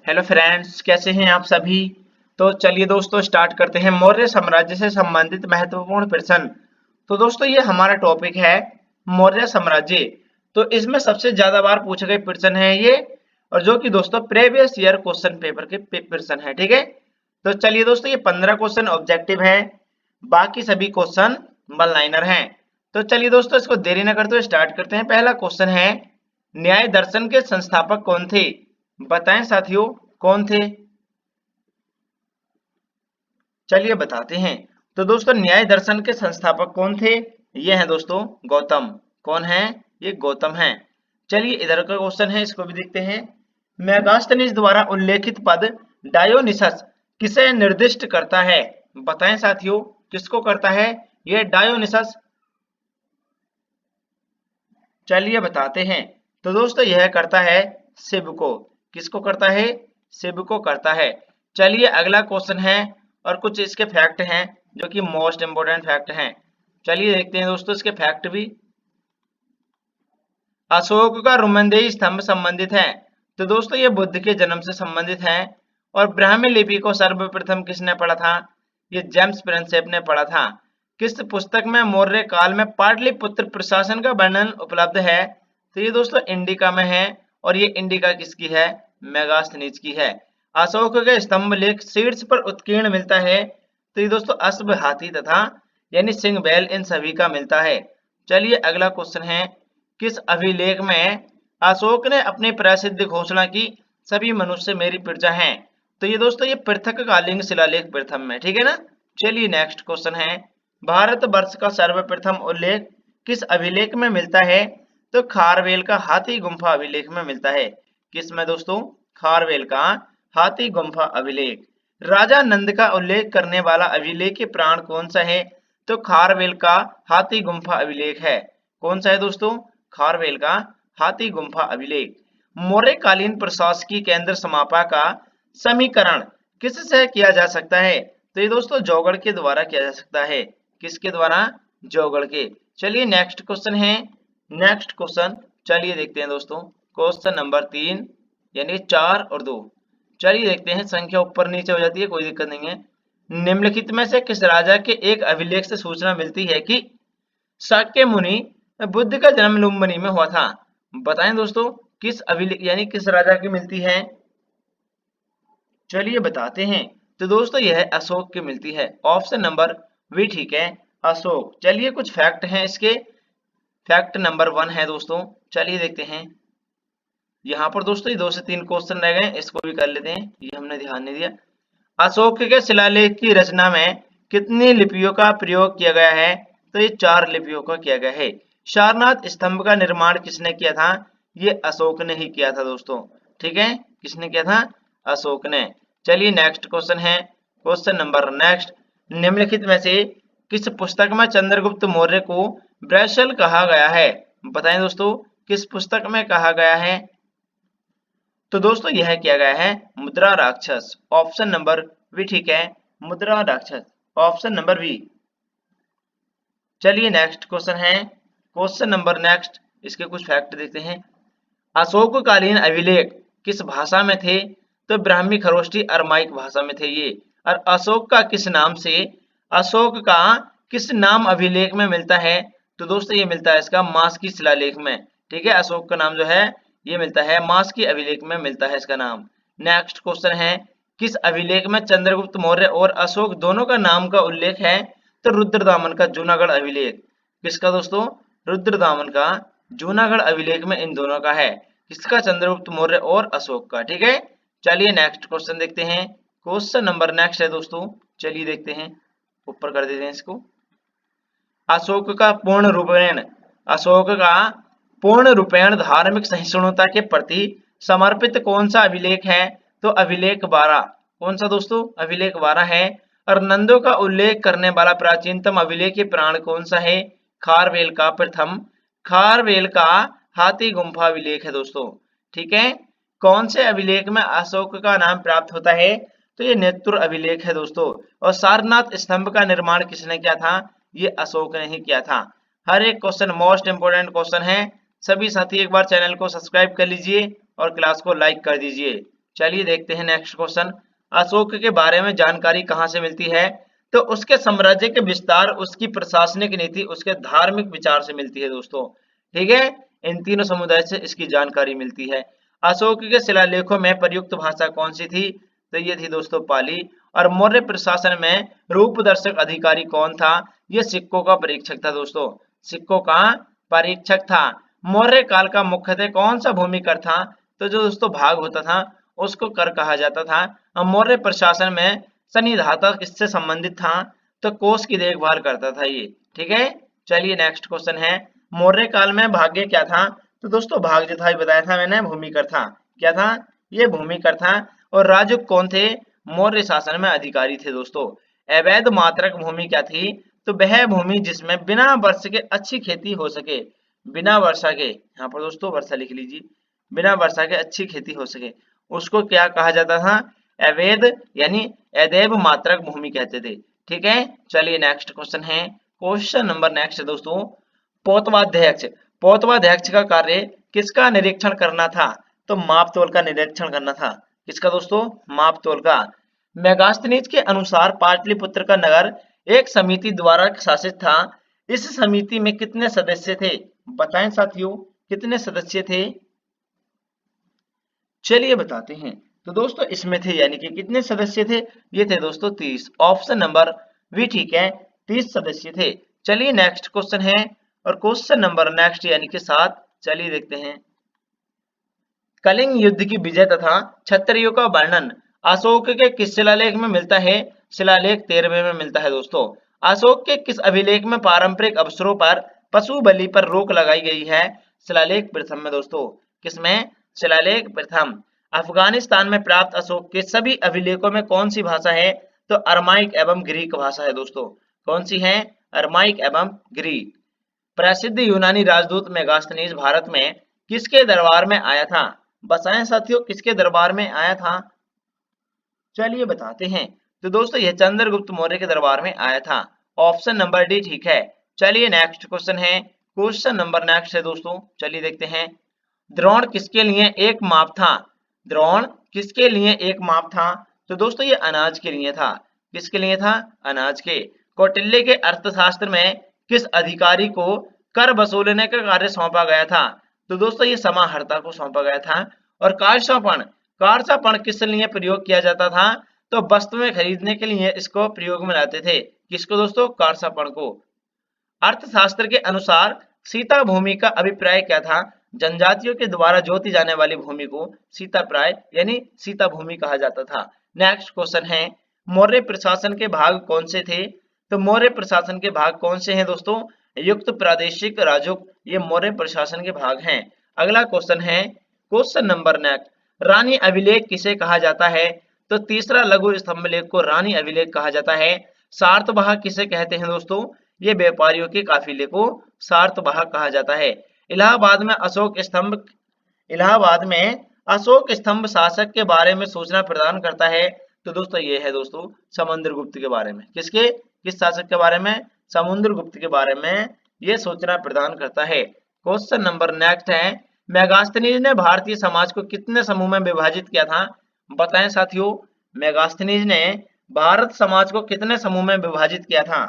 Hello friends, कैसे हैं आप सभी। तो चलिए दोस्तों स्टार्ट करते हैं मौर्य साम्राज्य से संबंधित महत्वपूर्ण प्रश्न। तो दोस्तों ये हमारा टॉपिक है मौर्य साम्राज्य। तो इसमें सबसे ज्यादा बार पूछे गए प्रश्न है ये, और जो कि दोस्तों प्रीवियस ईयर क्वेश्चन पेपर के प्रश्न है। ठीक है, तो चलिए दोस्तों ये 15 क्वेश्चन ऑब्जेक्टिव है, बाकी सभी क्वेश्चन वन लाइनर हैं। तो चलिए दोस्तों इसको देरी न करते हुए स्टार्ट करते हैं। पहला क्वेश्चन है, न्याय दर्शन के संस्थापक कौन थे। बताएं साथियों कौन थे। चलिए बताते हैं। तो दोस्तों न्याय दर्शन के संस्थापक कौन थे। ये हैं दोस्तों गौतम। कौन है, ये गौतम है। चलिए इधर का क्वेश्चन है, इसको भी देखते हैं। मेगास्थनीज द्वारा उल्लेखित पद डायोनिसस किसे निर्दिष्ट करता है। बताएं साथियों किसको करता है ये डायोनिसस। चलिए बताते हैं। तो दोस्तों यह करता है शिव को। किसको करता है, शिव को करता है। चलिए अगला क्वेश्चन है, और कुछ इसके फैक्ट हैं जो कि मोस्ट इंपोर्टेंट फैक्ट हैं। चलिए देखते हैं दोस्तों इसके फैक्ट भी। अशोक का रुमंदेही स्तंभ संबंधित है। तो दोस्तों ये बुद्ध के जन्म से संबंधित है। और ब्राह्मी लिपि को सर्वप्रथम किसने पढ़ा था, ये जेम्स प्रिंसेप ने पढ़ा था। किस पुस्तक में मौर्य काल में पाटलिपुत्र प्रशासन का वर्णन उपलब्ध है। तो ये दोस्तों इंडिका में है, और ये इंडिका किसकी है, मेगास्थनीज की है। अशोक के स्तंभ लेख शीर्ष पर उत्कीर्ण मिलता है। तो ये दोस्तों अश्व, हाथी तथा यानी सिंह, बैल इन सभी का मिलता है। चलिए अगला क्वेश्चन है, किस अभिलेख में अशोक ने अपनी प्रसिद्ध घोषणा की, सभी मनुष्य मेरी प्रजा हैं। तो ये दोस्तों ये पृथक कालीन शिलालेख प्रथम में। ठीक है ना। चलिए नेक्स्ट क्वेश्चन है, भारत वर्ष का सर्वप्रथम उल्लेख किस अभिलेख में मिलता है। तो खारवेल का हाथी गुम्फा अभिलेख में मिलता है। किस में दोस्तों, खारवेल का हाथी गुम्फा अभिलेख। राजा नंद का उल्लेख करने वाला अभिलेख प्राण कौन सा है। तो खारवेल का हाथी गुम्फा अभिलेख है। कौन सा है दोस्तों, खारवेल का हाथी गुम्फा अभिलेख। मौर्यकालीन प्रशासकीय केंद्र समापा का समीकरण किससे किया जा सकता है। तो ये दोस्तों जौगड़ के द्वारा किया जा सकता है। किसके द्वारा, जौगड़ के। चलिए नेक्स्ट क्वेश्चन है, नेक्स्ट क्वेश्चन चलिए देखते हैं दोस्तों। क्वेश्चन नंबर 3 यानी 4 और 2। चलिए देखते हैं, संख्या ऊपर नीचे हो जाती है, कोई दिक्कत नहीं है। निम्नलिखित में से किस राजा के एक अभिलेख से सूचना मिलती है कि शाक्य मुनि बुद्ध का जन्म लुम्बिनी में हुआ था। बताएं दोस्तों किस अभिलेख यानी किस राजा की मिलती है। चलिए बताते हैं। तो दोस्तों यह अशोक की मिलती है। ऑप्शन नंबर बी ठीक है, अशोक। चलिए कुछ फैक्ट हैं इसके। फैक्ट नंबर 1 है दोस्तों, चलिए देखते हैं। यहाँ पर दोस्तों ये 2 से 3 क्वेश्चन रह गए, इसको भी कर लेते हैं, ये हमने ध्यान नहीं दिया। अशोक के शिलालेख की रचना में कितनी लिपियों का प्रयोग किया गया है। तो ये 4 लिपियों का किया गया है। सारनाथ स्तंभ का निर्माण किसने किया था, ये अशोक ने ही किया था दोस्तों। ठीक है, किसने किया था, अशोक ने। चलिए नेक्स्ट क्वेश्चन है, क्वेश्चन नंबर नेक्स्ट। निम्नलिखित में से किस पुस्तक में चंद्रगुप्त मौर्य को वृषल कहा गया है। बताएं दोस्तों किस पुस्तक में कहा गया है। तो दोस्तों यह किया गया है Mudrarakshasa. Option number B ठीक है, Mudrarakshasa. Option number B. चलिए नेक्स्ट क्वेश्चन है, क्वेश्चन नंबर नेक्स्ट। इसके कुछ फैक्ट देखते हैं। अशोककालीन अभिलेख किस भाषा में थे। तो ब्राह्मी, खरोष्टी, अरमाइक भाषा में थे ये। और अशोक का किस नाम से, अशोक का किस नाम अभिलेख में मिलता है। तो दोस्तों ये मिलता है इसका मास की शिलालेख में। ठीक है, अशोक का नाम जो है ये मिलता है मास की अभिलेख में मिलता है इसका नाम। नेक्स्ट क्वेश्चन है, किस अभिलेख में चंद्रगुप्त मौर्य और अशोक दोनों का नाम का उल्लेख है। तो रुद्रदामन का जूनागढ़ अभिलेख। किसका दोस्तों, रुद्रदामन का जूनागढ़ अभिलेख में इन दोनों का है। किसका, चंद्रगुप्त मौर्य और अशोक का। ठीक है, चलिए नेक्स्ट क्वेश्चन देखते हैं। क्वेश्चन नंबर नेक्स्ट है दोस्तों, चलिए देखते हैं, ऊपर कर देते हैं इसको। अशोक का पूर्ण रूपेण, अशोक का पूर्ण रूपेण धार्मिक सहिष्णुता के प्रति समर्पित कौन सा अभिलेख है। तो अभिलेख 12। कौन सा दोस्तों, अभिलेख 12 है। और नंदों का उल्लेख करने वाला प्राचीनतम अभिलेख प्राण कौन सा है। खारवेल का प्रथम, खारवेल का हाथी गुम्फा अभिलेख है दोस्तों। ठीक है, कौन से अभिलेख में अशोक का नाम प्राप्त होता है। तो ये नेत्र अभिलेख है दोस्तों। और सारनाथ स्तंभ का निर्माण किसने किया था, ये अशोक ने ही किया था। हर एक क्वेश्चन मोस्ट इंपोर्टेंट क्वेश्चन है। सभी साथी एक बार चैनल को सब्सक्राइब कर लीजिए और क्लास को लाइक कर दीजिए। चलिए देखते हैं नेक्स्ट क्वेश्चन। अशोक के बारे में जानकारी कहाँ से मिलती है? तो उसके साम्राज्य के विस्तार, उसकी प्रशासनिक नीति, उसके धार्मिक विचार से मिलती है दोस्तों। ठीक है, इन तीनों समुदाय से इसकी जानकारी मिलती है। अशोक के शिलालेखों में प्रयुक्त भाषा कौन सी थी? तो ये थी दोस्तों पाली। और मौर्य प्रशासन में रूपदर्शक अधिकारी कौन था? ये सिक्कों का परीक्षक था दोस्तों, सिक्कों का परीक्षक था। मौर्य काल का मुख्यतः कौन सा भूमिकर था? तो जो दोस्तों भाग होता था उसको कर कहा जाता था। मौर्य प्रशासन में सन्निधाता किससे संबंधित था? तो कोष की देखभाल करता था ये। ठीक है, चलिए नेक्स्ट क्वेश्चन है। मौर्य काल में भाग्य क्या था? तो दोस्तों भाग जो था बताया था मैंने, भूमिकर था। क्या था? ये भूमिकर था। और राजुक कौन थे? मौर्य शासन में अधिकारी थे दोस्तों। अवैध मात्रक भूमि क्या थी? तो वह भूमि जिसमें बिना वर्षा के अच्छी खेती हो सके। बिना वर्षा के, यहाँ पर दोस्तों वर्षा लिख लीजिए, बिना वर्षा के अच्छी खेती हो सके, उसको क्या कहा जाता था? अवैध यानी अदैव मात्रक भूमि कहते थे। ठीक है, चलिए नेक्स्ट क्वेश्चन है। क्वेश्चन नंबर नेक्स्ट है दोस्तों, पौतवाध्यक्ष। पौतवाध्यक्ष का कार्य किसका निरीक्षण करना था? तो मापतोल का निरीक्षण करना था। किसका दोस्तों? मापतोल का। मेगास्थनीज के अनुसार पाटलिपुत्र का नगर एक समिति द्वारा शासित था। इस समिति में कितने सदस्य थे? बताएं साथियों, कितने सदस्य थे? चलिए बताते हैं। तो दोस्तों इसमें थे यानी कि कितने सदस्य थे? ये थे दोस्तों 30। ऑप्शन नंबर बी ठीक है, 30 सदस्य थे। चलिए नेक्स्ट क्वेश्चन है, और क्वेश्चन नंबर नेक्स्ट यानी कि 7। चलिए देखते हैं। कलिंग युद्ध की विजय तथा क्षत्रियों का वर्णन अशोक के किस शिलालेख में मिलता है? शिलालेख 13वें में मिलता है दोस्तों। अशोक के किस अभिलेख में पारंपरिक अवसरों पर पशु बलि पर रोक लगाई गई है? शिलालेख प्रथम में दोस्तों। किसमें? शिलालेख प्रथम। अफगानिस्तान में प्राप्त अशोक के सभी अभिलेखों में कौन सी भाषा है? तो अरमाइक एवं ग्रीक भाषा है दोस्तों। कौन सी है? अरमाइक एवं ग्रीक। प्रसिद्ध यूनानी राजदूत मेगास्थनीज भारत में किसके दरबार में आया था? बताएं साथियों, किसके दरबार में आया था? चलिए बताते हैं। तो दोस्तों यह चंद्रगुप्त मौर्य के दरबार में आया था। ऑप्शन नंबर डी ठीक है। चलिए नेक्स्ट क्वेश्चन है। क्वेश्चन नंबर नेक्स्ट है दोस्तों, चलिए देखते हैं। द्रोण किसके लिए एक माप था? द्रोण किसके लिए एक माप था? तो दोस्तों ये अनाज के लिए था। किसके लिए था? अनाज के। कौटिल्य के अर्थशास्त्र में किस अधिकारी को कर वसूलने का कार्य सौंपा गया था? तो दोस्तों ये समाहर्ता को सौंपा गया था। और कारसापण, कारसापण किस लिए प्रयोग किया जाता था? तो वस्तुएं खरीदने के लिए इसको प्रयोग में लाते थे। किसको दोस्तों? कारसापण को। अर्थशास्त्र के अनुसार सीता भूमि का अभिप्राय क्या था? जनजातियों के द्वारा जोती जाने वाली भूमि को सीताप्राय यानी सीता भूमि कहा जाता था। नेक्स्ट क्वेश्चन है, मौर्य प्रशासन के भाग कौन से थे? तो मौर्य प्रशासन के भाग कौन से हैं दोस्तों? युक्त, प्रादेशिक, राजुक, ये मौर्य प्रशासन के भाग हैं। अगला क्वेश्चन है, क्वेश्चन नंबर नेक्स्ट, रानी अभिलेख किसे कहा जाता है? तो तीसरा लघु स्तंभ लेख को रानी अभिलेख कहा जाता है। सार्तवाह किसे कहते हैं दोस्तों? ये व्यापारियों के काफिले को सार्तवाह कहा जाता है। इलाहाबाद में अशोक स्तंभ, इलाहाबाद में अशोक स्तंभ शासक के बारे में सूचना प्रदान करता है। तो दोस्तों ये है दोस्तों समुद्रगुप्त के बारे में। किसके? किस शासक के बारे में? समुद्रगुप्त के बारे में ये सूचना प्रदान करता है। क्वेश्चन नंबर नेक्स्ट है, मेगास्थनीज ने भारतीय समाज को कितने समूह में विभाजित किया था? बताएं साथियों, मेगास्थनीज ने भारत समाज को कितने समूह में विभाजित किया था?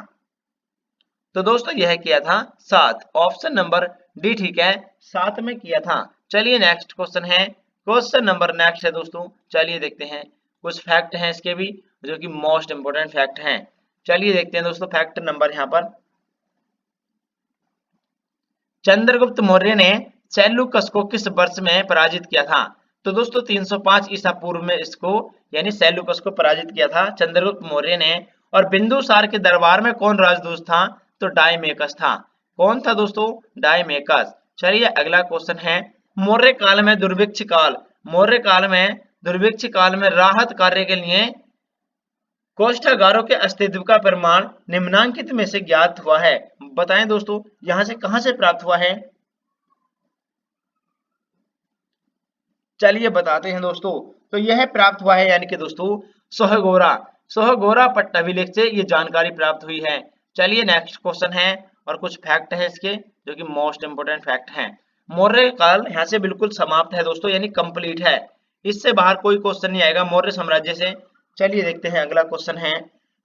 तो दोस्तों यह किया था 7। ऑप्शन नंबर डी ठीक है, 7 में किया था। चलिए नेक्स्ट क्वेश्चन है। क्वेश्चन नंबर नेक्स्ट है दोस्तों, चलिए देखते हैं। कुछ फैक्ट हैं इसके भी जो कि मोस्ट इंपोर्टेंट फैक्ट हैं। चलिए देखते हैं दोस्तों फैक्ट नंबर यहाँ पर। चंद्रगुप्त मौर्य ने सेल्यूकस को किस वर्ष में पराजित किया था? तो दोस्तों 305 ईसा पूर्व में इसको यानी सेल्यूकस को पराजित किया था चंद्रगुप्त मौर्य ने। और बिंदुसार के दरबार में कौन राजदूत था? तो डायमेकस था। कौन था दोस्तों? डायमेकस। चलिए अगला क्वेश्चन है, मौर्य काल में दुर्भिक्ष काल, मौर्य काल में दुर्भिक्ष काल में राहत कार्य के लिए कोष्ठागारों के अस्तित्व का प्रमाण निम्नांकित में से ज्ञात हुआ है। बताएं दोस्तों, यहां से कहां से प्राप्त हुआ है? चलिए बताते हैं दोस्तों। तो यह प्राप्त हुआ है यानी कि दोस्तों सोहगोरा, सोहगोरा पट्ट अभिलेख से ये जानकारी प्राप्त हुई है। चलिए नेक्स्ट क्वेश्चन है, और कुछ फैक्ट है इसके जो कि मोस्ट इंपोर्टेंट फैक्ट हैं। मौर्य काल यहाँ से बिल्कुल समाप्त है दोस्तों यानी कंप्लीट है। इससे बाहर कोई क्वेश्चन नहीं आएगा मौर्य साम्राज्य से। चलिए देखते हैं अगला क्वेश्चन है,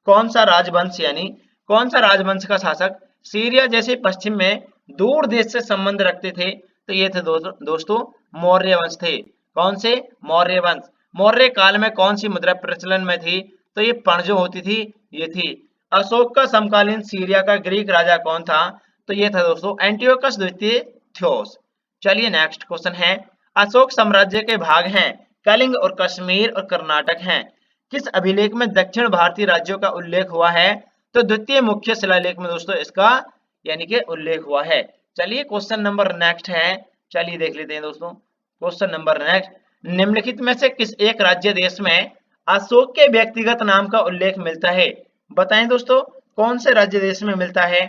कौन सा राजवंश यानी कौन सा राजवंश का शासक सीरिया जैसे पश्चिम में दूर देश से संबंध रखते थे? तो ये थे दोस्तों मौर्य वंश थे। कौन से? मौर्य वंश। मौर्य काल में कौन सी मुद्रा प्रचलन में थी? तो ये पण जो होती थी ये थी। अशोक का समकालीन सीरिया का ग्रीक राजा कौन था? तो ये था दोस्तों एंटियोकस द्वितीय थियोस। चलिए नेक्स्ट क्वेश्चन है, अशोक साम्राज्य के भाग हैं कलिंग और कश्मीर और कर्नाटक हैं, किस अभिलेख में दक्षिण भारतीय राज्यों का उल्लेख हुआ है? तो द्वितीय मुख्य शिलालेख में दोस्तों इसका यानी कि उल्लेख हुआ है। चलिए क्वेश्चन नंबर नेक्स्ट है, चलिए देख लेते हैं दोस्तों। क्वेश्चन नंबर नेक्स्ट, निम्नलिखित में से किस एक राज्य देश में अशोक के व्यक्तिगत नाम का उल्लेख मिलता है? बताएं दोस्तों कौन से राज्य देश में मिलता है?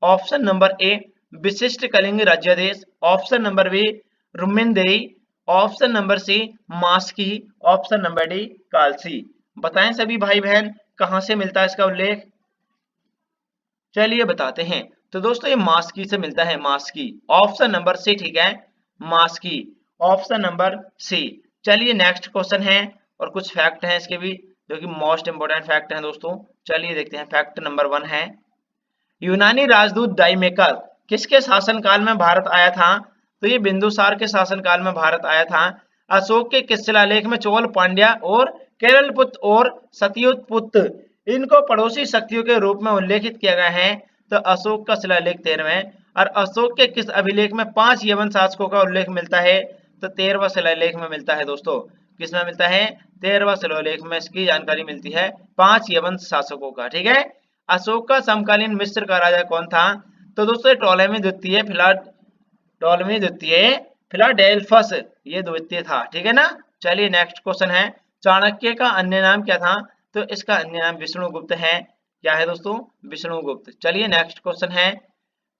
ऑप्शन नंबर ए विशिष्ट कलिंग राज्यादेश, option number B Rummindei, option number C Maski, option number D Kalsi. बताएं सभी भाई बहन कहां से मिलता है इसका उल्लेख? चलिए बताते हैं। तो दोस्तों ये मास्की से मिलता है, मास्की। ऑप्शन नंबर सी ठीक है, मास्की, ऑप्शन नंबर सी। चलिए नेक्स्ट क्वेश्चन है और कुछ फैक्ट हैं इसके भी जो कि मोस्ट इंपोर्टेंट फैक्ट हैं दोस्तों। चलिए देखते हैं। फैक्ट नंबर 1 है, यूनानी राजदूत डाइमेकल किसके शासनकाल में भारत आया था? तो ये बिंदुसार के शासनकाल में भारत आया था। अशोक के किस शिलालेख में चोल, पांड्या और केरल पुत्र और सतयुत पुत्र इनको पड़ोसी शक्तियों के रूप में उल्लेखित किया गया है? तो अशोक का शिलालेख 13वें। और अशोक के किस अभिलेख में 5 यवन शासकों का उल्लेख मिलता है? तो 13वां शिलालेख में मिलता है दोस्तों। किसमें मिलता है? 13वां शिलालेख में इसकी जानकारी मिलती है 5 यवन शासकों का। ठीक है। अशोक का समकालीन मिस्र का राजा कौन था? तो दोस्तों टॉलेमी द्वितीय, टॉलेमी द्वितीय फिलाडेल्फस ये द्वितीय था। ठीक है ना। चलिए नेक्स्ट क्वेश्चन है, चाणक्य का अन्य नाम क्या था? तो इसका अन्य नाम विष्णुगुप्त है। क्या है दोस्तों? विष्णुगुप्त। चलिए नेक्स्ट क्वेश्चन है,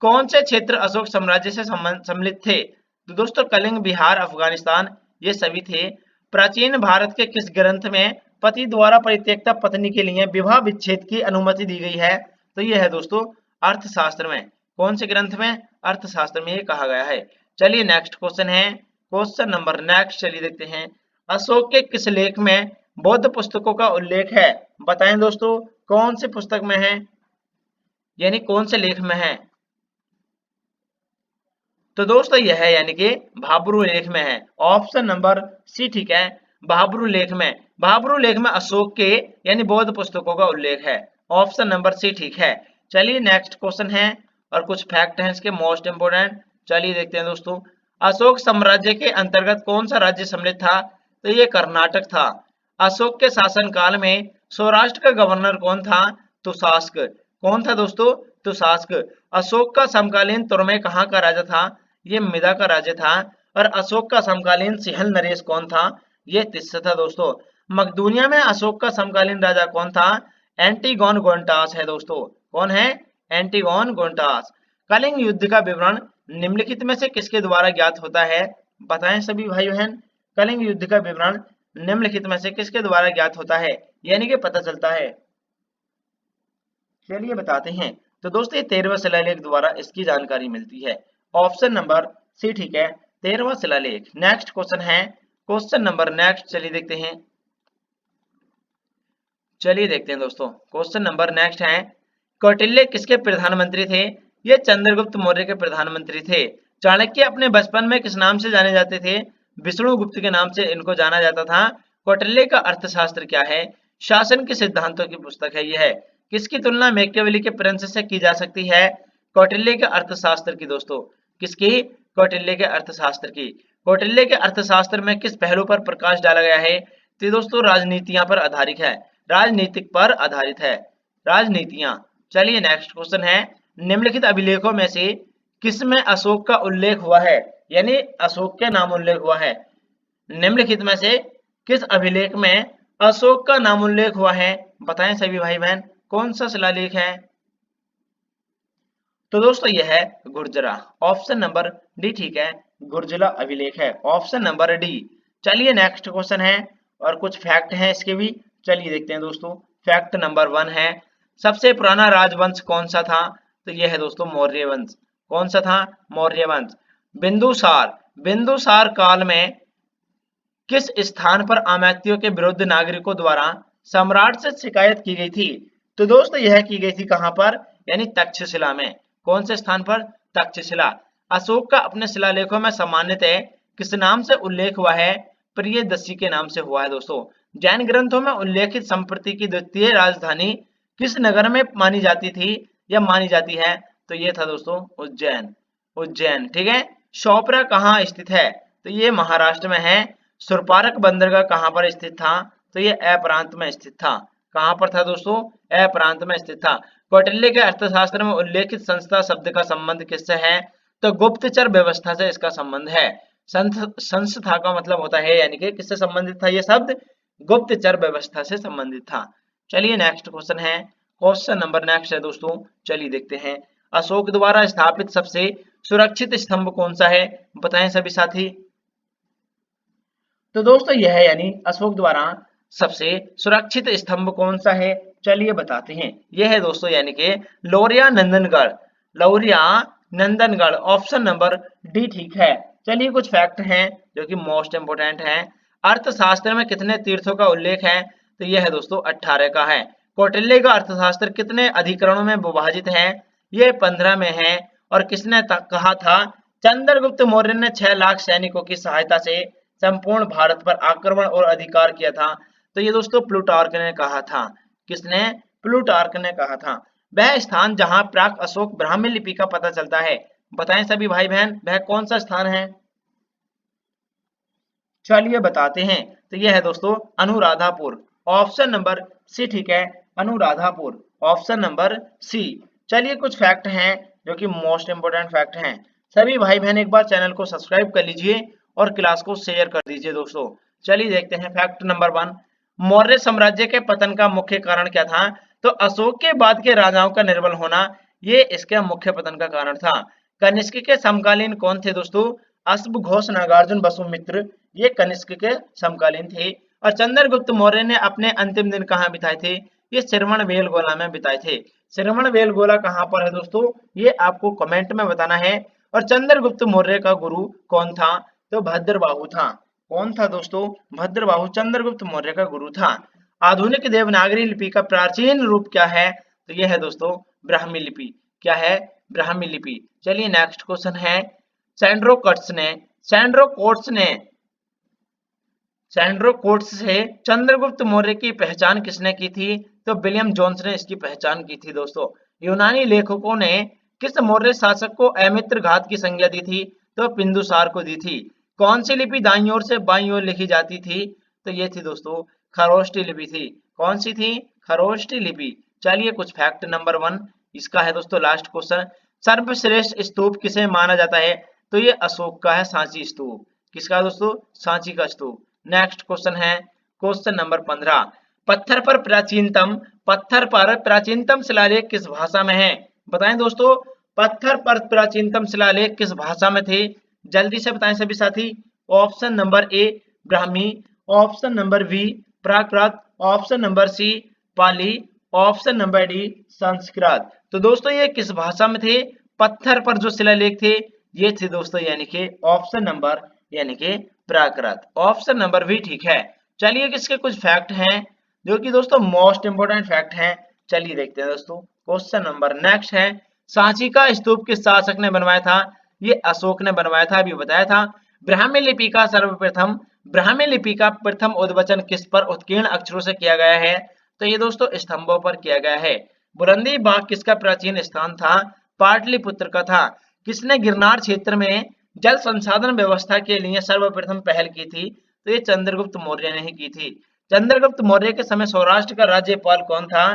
कौन से क्षेत्र अशोक साम्राज्य से सम्मिलित थे? तो दोस्तों कलिंग, बिहार, अफगानिस्तान ये सभी थे। प्राचीन भारत के किस ग्रंथ में पति द्वारा परित्यक्ता पत्नी के लिए विवाह विच्छेद की अनुमति दी गई है? तो ये है दोस्तों अर्थशास्त्र में। कौन से ग्रंथ में? अर्थशास्त्र में ये कहा गया है। चलिए नेक्स्ट क्वेश्चन है, क्वेश्चन नंबर नेक्स्ट चलिए देखते हैं, अशोक के किस लेख में बौद्ध पुस्तकों का उल्लेख है? बताएं दोस्तों कौन सी पुस्तक में है यानी कौन से लेख में है? तो दोस्तों यह है यानी कि भाब्रू लेख में है। ऑप्शन नंबर सी ठीक है, भाब्रू लेख में। भाब्रू लेख में अशोक के यानी बौद्ध पुस्तकों का उल्लेख है। ऑप्शन नंबर सी ठीक है। चलिए नेक्स्ट क्वेश्चन है और कुछ फैक्ट हैं इसके मोस्ट इंपोर्टेंट। चलिए देखते हैं दोस्तों, अशोक साम्राज्य के अंतर्गत कौन सा राज्य सम्मिलित था? तो ये कर्नाटक था। अशोक के शासनकाल में सौराष्ट्र का गवर्नर कौन था? तुशास्क। कौन था दोस्तों? तुशास्क। अशोक का समकालीन तुर्मे कहाँ का राजा था? ये मिदा का राज्य था। और अशोक का समकालीन सिहल नरेश कौन था? ये तिस्सा था दोस्तों। मकदूनिया में अशोक का समकालीन राजा कौन था? एंटीगोन गोंटास है दोस्तों। कौन है? एंटीगोन गोंटास। कलिंग युद्ध का विवरण निम्नलिखित में से किसके द्वारा ज्ञात होता है? बताएं सभी भाई बहन, कलिंग युद्ध का विवरण निम्नलिखित में से किसके द्वारा ज्ञात होता है यानी कि पता चलता है? चलिए बताते हैं। तो दोस्तों ये 13वां शिलालेख द्वारा इसकी जानकारी मिलती है। ऑप्शन नंबर सी ठीक है, 13वां शिलालेख। नेक्स्ट क्वेश्चन है, क्वेश्चन नंबर नेक्स्ट चलिए देखते हैं। चलिए देखते हैं दोस्तों, क्वेश्चन नंबर नेक्स्ट है, कौटिल्य किसके प्रधानमंत्री थे? ये चंद्रगुप्त मौर्य के प्रधानमंत्री थे। चाणक्य अपने बचपन में किस नाम से जाने जाते थे? विष्णुगुप्त के नाम से इनको जाना जाता था। कौटिल्य का अर्थशास्त्र क्या है? शासन के सिद्धांतों की पुस्तक है यह है। किसकी तुलना मैकियावेली के प्रिंस से की जा सकती है? कौटिल्य के अर्थशास्त्र की दोस्तों। किसकी? कौटिल्य के अर्थशास्त्र की। कौटिल्य के अर्थशास्त्र में किस पहलू पर प्रकाश डाला गया है? तो दोस्तों राजनीतियां पर आधारित है, राजनीतिक पर आधारित है, राजनीतियां। चलिए नेक्स्ट क्वेश्चन है, निम्नलिखित अभिलेखों में से किसमें अशोक का उल्लेख हुआ है यानी अशोक के नाम उल्लेख हुआ है? निम्नलिखित में से किस अभिलेख में अशोक का नाम उल्लेख हुआ है? बताएं सभी भाई बहन कौन सा शिलालेख है? तो दोस्तों यह है गुर्जरा। ऑप्शन नंबर डी ठीक है, गुर्जरा अभिलेख है। Option number D. चलिए नेक्स्ट क्वेश्चन है और कुछ फैक्ट हैं इसके भी। चलिए देखते हैं दोस्तों। फैक्ट नंबर 1 है, सबसे पुराना राजवंश कौन सा था? तो यह है दोस्तों मौर्य वंश। कौन सा था? मौर्य वंश। बिंदुसार, बिंदुसार काल में किस स्थान पर अमैत्यों के विरुद्ध नागरिकों द्वारा सम्राट से शिकायत की गई थी? तो दोस्तों यह की गई थी कहां पर, यानी तक्षशिला में। कौन से स्थान पर? तक्षशिला। अशोक का अपने शिलालेखों में सामान्यतः किस नाम से उल्लेख हुआ है? प्रियदर्शी के नाम से हुआ है दोस्तों। जैन ग्रंथों में उल्लेखित संप्रति की द्वितीय राजधानी किस नगर में मानी जाती थी या मानी जाती है? तो ये था दोस्तों उज्जैन। उज्जैन, ठीक है। शोपरा कहाँ स्थित है? तो ये महाराष्ट्र में है। सुरपारक बंदरगाह कहाँ पर स्थित था? तो ये अ प्रांत में स्थित था। कहाँ पर था दोस्तों? अ प्रांत में स्थित था। कौटिल्य के अर्थशास्त्र में उल्लेखित संस्था शब्द का संबंध किससे है? तो गुप्तचर व्यवस्था से इसका संबंध है। संस्था का मतलब होता है, यानी कि किससे संबंधित था ये शब्द? गुप्तचर व्यवस्था से संबंधित था। चलिए नेक्स्ट क्वेश्चन है, क्वेश्चन नंबर नेक्स्ट है दोस्तों, चलिए देखते हैं। अशोक द्वारा स्थापित सबसे सुरक्षित स्तंभ कौन सा है? बताएं सभी साथी। तो दोस्तों यह है, यानी अशोक द्वारा सबसे सुरक्षित स्तंभ कौन सा है? चलिए बताते हैं। यह है दोस्तों, यानी कि Lauriya Nandangarh. Lauriya Nandangarh, option number D ठीक है। चलिए कुछ फैक्ट हैं जो कि मोस्ट इंपोर्टेंट हैं। अर्थशास्त्र में कितने तीर्थों का उल्लेख है? तो यह है दोस्तों 18 का है। कौटिल्य का अर्थशास्त्र कितने अधिकरणों में विभाजित है? ये 15 में है। और किसने कहा था? चंद्रगुप्त मौर्य ने 6 लाख सैनिकों की सहायता से संपूर्ण भारत पर आक्रमण और अधिकार किया था। तो ये दोस्तों प्लूटार्क ने कहा था। किसने? प्लूटार्क ने कहा था। वह स्थान जहां प्राक अशोक ब्राह्मी लिपि का पता चलता है, बताएं सभी भाई बहन, वह कौन सा स्थान है? चलिए बताते हैं। तो यह है दोस्तों अनुराधापुर। ऑप्शन नंबर सी ठीक है, अनुराधापुर, ऑप्शन नंबर सी। चलिए कुछ फैक्ट हैं जो कि मोस्ट इंपोर्टेंट फैक्ट हैं। सभी भाई बहन एक बार चैनल को सब्सक्राइब कर लीजिए और क्लास को शेयर कर दीजिए दोस्तों। चलिए देखते हैं फैक्ट नंबर 1। मौर्य साम्राज्य के पतन का मुख्य कारण क्या था? तो अशोक के बाद के राजाओं का निर्बल होना, ये इसके मुख्य पतन का कारण था। कनिष्क के समकालीन कौन थे दोस्तों? अश्वघोष, नागार्जुन, वसुमित्र, ये कनिष्क के समकालीन थे। और चंद्रगुप्त मौर्य ने अपने अंतिम दिन कहाँ बिताए थे? ये श्रवणबेलगोला में बिताए थे। श्रवणबेलगोला कहाँ पर है दोस्तों? ये आपको कमेंट में बताना है। और चंद्रगुप्त मौर्य का गुरु कौन था? तो भद्रबाहु था। कौन था दोस्तों? भद्रबाहु चंद्रगुप्त मौर्य का गुरु था। आधुनिक देवनागरी लिपि का प्राचीन रूप क्या है? तो यह है दोस्तों ब्राह्मी लिपि। क्या है? ब्राह्मी लिपि। चलिए नेक्स्ट क्वेश्चन है। सैंड्रोकट्स ने सैंड्रोकोट्स ने सैंड्रोकोट्स से चंद्रगुप्त मौर्य की पहचान किसने की थी? तो विलियम जोन्स ने इसकी पहचान की थी दोस्तों। यूनानी लेखकों ने किस मौर्य शासक को अमित्र घात की संज्ञा दी थी? तो बिंदुसार को दी थी। कौन सी लिपि दाईं ओर से बाईं ओर लिखी जाती थी? तो ये थी दोस्तों खरोष्टी लिपि थी। कौन सी थी? खरोष्टी लिपि। चलिए कुछ फैक्ट नंबर 1, इसका है दोस्तों लास्ट क्वेश्चन। सर्वश्रेष्ठ स्तूप किसे माना जाता है? तो ये अशोक का है, सांची स्तूप। किसका दोस्तों? सांची का स्तूप। नेक्स्ट क्वेश्चन है क्वेश्चन नंबर 15। पत्थर पर प्राचीनतम शिलालेख किस भाषा में है? बताएं दोस्तों, पत्थर पर प्राचीनतम शिलालेख किस भाषा में थे? जल्दी से बताएं सभी साथी। Option number A Brahmi, option number B Prakrit, option number C Pali, option number D Sanskrit. तो दोस्तों ये किस भाषा में थे? पत्थर पर जो शिलालेख थे ये थे दोस्तों, यानी कि ऑप्शन नंबर, यानी कि प्राकृत। ऑप्शन नंबर भी ठीक है। चलिए किसके कुछ फैक्ट हैं जो कि दोस्तों मोस्ट इंपोर्टेंट फैक्ट हैं। चलिए देखते हैं दोस्तों। क्वेश्चन नंबर नेक्स्ट है, सांची का स्तूप किस शासक ने बनवाया था? ये अशोक ने बनवाया था, अभी बताया था। ब्राह्मी लिपि का सर्वप्रथम ब्राह्मी लिपि का प्रथम उद्वचन किस पर उत्कीर्ण अक्षरों से किया गया है? तो ये दोस्तों स्तंभों पर किया गया है। बुरंदी बाग किसका प्राचीन स्थान था? पाटलिपुत्र का था। किसने गिरनार क्षेत्र में जल संसाधन व्यवस्था के लिए सर्वप्रथम पहल की थी? तो ये चंद्रगुप्त मौर्य ने ही की थी। चंद्रगुप्त मौर्य के समय सौराष्ट्र का राज्यपाल कौन था?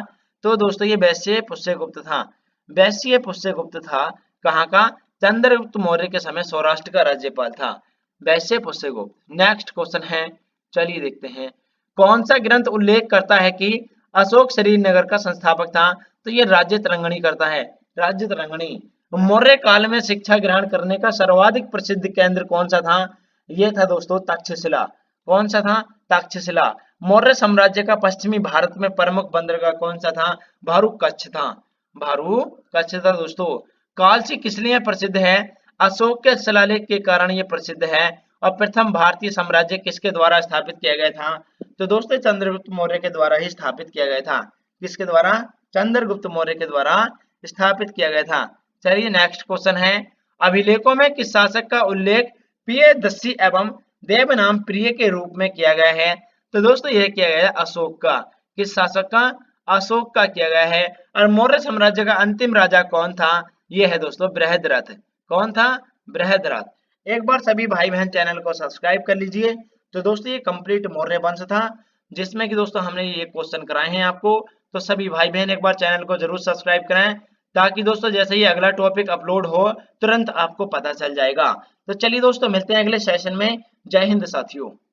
तो दोस्तों ये वैश्य पुष्यगुप्त था। वैश्य पुष्यगुप्त था। कहाँ का? चंद्रगुप्त मौर्य के समय सौराष्ट्र का राज्यपाल था वैश्य पुष्यगुप्त। नेक्स्ट क्वेश्चन है, चलिए देखते हैं। कौन सा ग्रंथ उल्लेख करता है कि अशोक श्रीनगर का संस्थापक था? तो ये राज्य तरंगणी करता है, राज्य तरंगणी। मौर्य काल में शिक्षा ग्रहण करने का सर्वाधिक प्रसिद्ध केंद्र कौन सा था? ये था दोस्तों तक्षशिला। कौन सा था? तक्षशिला। मौर्य साम्राज्य का पश्चिमी भारत में प्रमुख बंदरगाह कौन सा था? भारू कच्छ था। भारू कच्छ था दोस्तों। कालसी किस लिए प्रसिद्ध है? अशोक के शिलालेख के कारण ये प्रसिद्ध है। और प्रथम भारतीय साम्राज्य किसके द्वारा स्थापित किया गया था? तो दोस्तों चंद्रगुप्त मौर्य के द्वारा ही स्थापित किया गया था। किसके द्वारा? चंद्रगुप्त मौर्य के द्वारा स्थापित किया गया था। चलिए नेक्स्ट क्वेश्चन है, अभिलेखों में किस शासक का उल्लेख प्रियदर्शी एवं देवनाम प्रिय के रूप में किया गया है? तो दोस्तों यह किया गया है अशोक का। किस शासक का? अशोक का किया गया है। और मौर्य साम्राज्य का अंतिम राजा कौन था? यह है दोस्तों बृहद्रथ। कौन था? बृहद्रथ। एक बार सभी भाई बहन चैनल को सब्सक्राइब कर लीजिए। तो दोस्तों ये कंप्लीट मौर्य वंश था, जिसमें कि दोस्तों हमने ये क्वेश्चन कराए हैं आपको। तो सभी भाई बहन एक बार चैनल को जरूर सब्सक्राइब कराएं, ताकि दोस्तों जैसे ही अगला टॉपिक अपलोड हो तुरंत आपको पता चल जाएगा। तो चलिए दोस्तों मिलते हैं अगले सेशन में। जय हिंद साथियों।